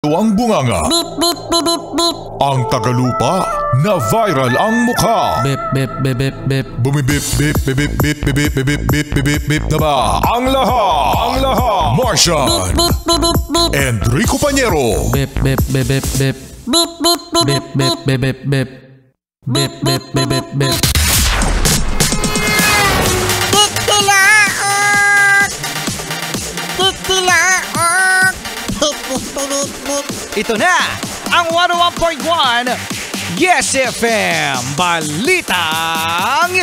Ang bunganga. Beep, beep, beep, beep, beep. Ang tagalupa na viral ang mukha. Bip, bip, bip, bip, bip. Bumibip, bip, bip, bip, bip, bip, bip, bip, bip, bip, bip na ba? Ang lahat. Martian. Beep, beep, beep, beep. Enrico Pañero. Bip, bip, bip, bip, bip. Beep, beep, beep, Bip, beep, bip, bip, bip, bip. Bip, bip, bip, bip, bip. Titilaok! Titilaok! Beep, beep, beep, beep. Ito na ang 101.1 Yes FM Balitang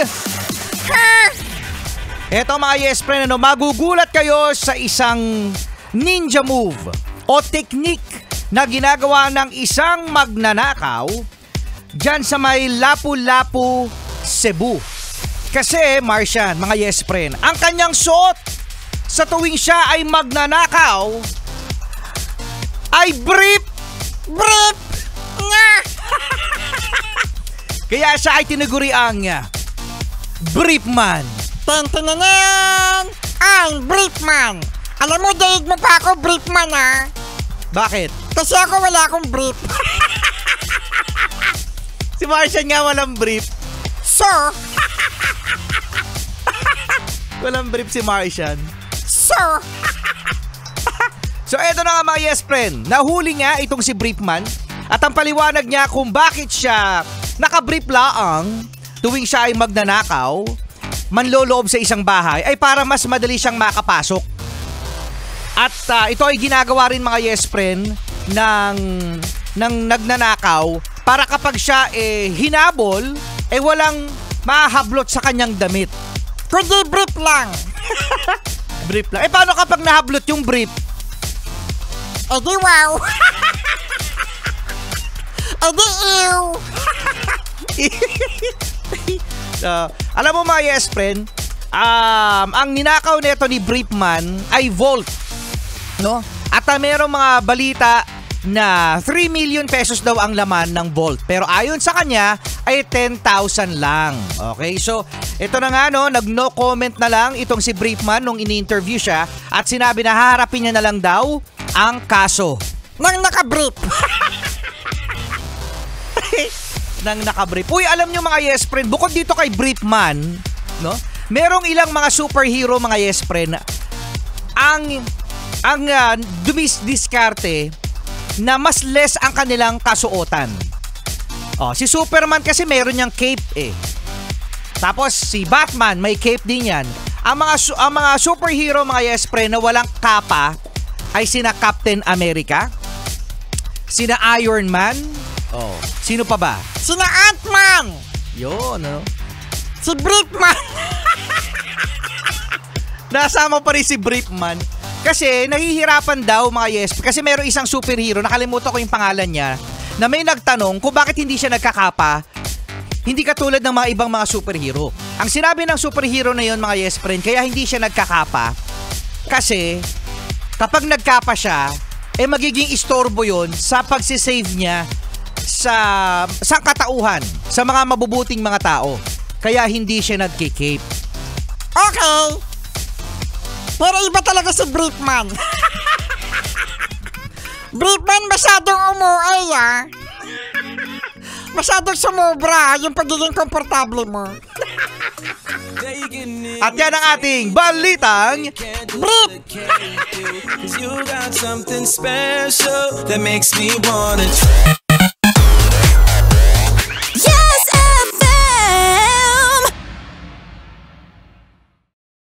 Eto mga Yes Friend, magugulat kayo sa isang ninja move o technique na ginagawa ng isang magnanakaw dyan sa may Lapu-Lapu, Cebu. Kasi Martian, mga Yes Friend, ang kanyang suot sa tuwing siya ay magnanakaw ay brief. Beep! Nga! Kaya siya ay tinaguri ang brief man. Tentinanan! I'm Briefman! Alam mo, daig mo pa ako, Briefman, ha? Bakit? Kasi ako wala akong brief. Si Martian nga walang brief. So, Walang brief si Martian. so, So eto na nga mga Yes Friend, nahuli nga itong si Briefman at ang paliwanag niya kung bakit siya nakabrief laang tuwing siya ay magnanakaw, manloloob sa isang bahay ay para mas madali siyang makapasok. At ito ay ginagawa rin mga Yes Friend ng nagnanakaw para kapag siya hinabol, walang mahablot sa kanyang damit. kundi brief lang. Brief lang. Paano kapag nahablot yung brief? Di wow. Di ew. Alam mo mga Yes Friend, ang ninakaw nito ni Briefman ay Volt, no? At merong mga balita na 3 million pesos daw ang laman ng Volt. Pero ayon sa kanya ay 10,000 lang. Okay, so ito na nga no, nag-no comment na lang itong si Briefman nung ini-interview siya at sinabi na haharapin niya na lang daw ang kaso. Nang nakabrief. Nang nakabrief. Uy, alam nyo mga Yes Friend, bukod dito kay Briefman, no? Merong ilang mga superhero mga Yes Friend ang dumisdiskarte na mas less ang kanilang kasuotan. Si Superman kasi meron niyang cape Tapos si Batman may cape din yan. Ang mga superhero mga Yes Friend na walang kapa ay sina Captain America, sina Iron Man, sino pa ba? Sina Ant-Man. Yun, no? Si Briefman. Nasama pa rin si Briefman. Kasi nahihirapan daw mga Yes, kasi meron isang superhero, nakalimutan ko yung pangalan niya, na may nagtanong kung bakit hindi siya nagkakapa, hindi katulad ng mga ibang mga superhero. Ang sinabi ng superhero na yun mga Yes Friend, kaya hindi siya nagkakapa, kasi kapag nagkapa siya, magiging istorbo yun sa pagsisave niya sa katauhan, sa mga mabubuting mga tao. Kaya hindi siya nagkikape. Okay. Pero iba talaga si Briefman. Briefman masyadong umuay, Masyadong sumobra yung pagiging komportable mo. At yan ang ating balitang Brief! You got something special that makes me wanna try.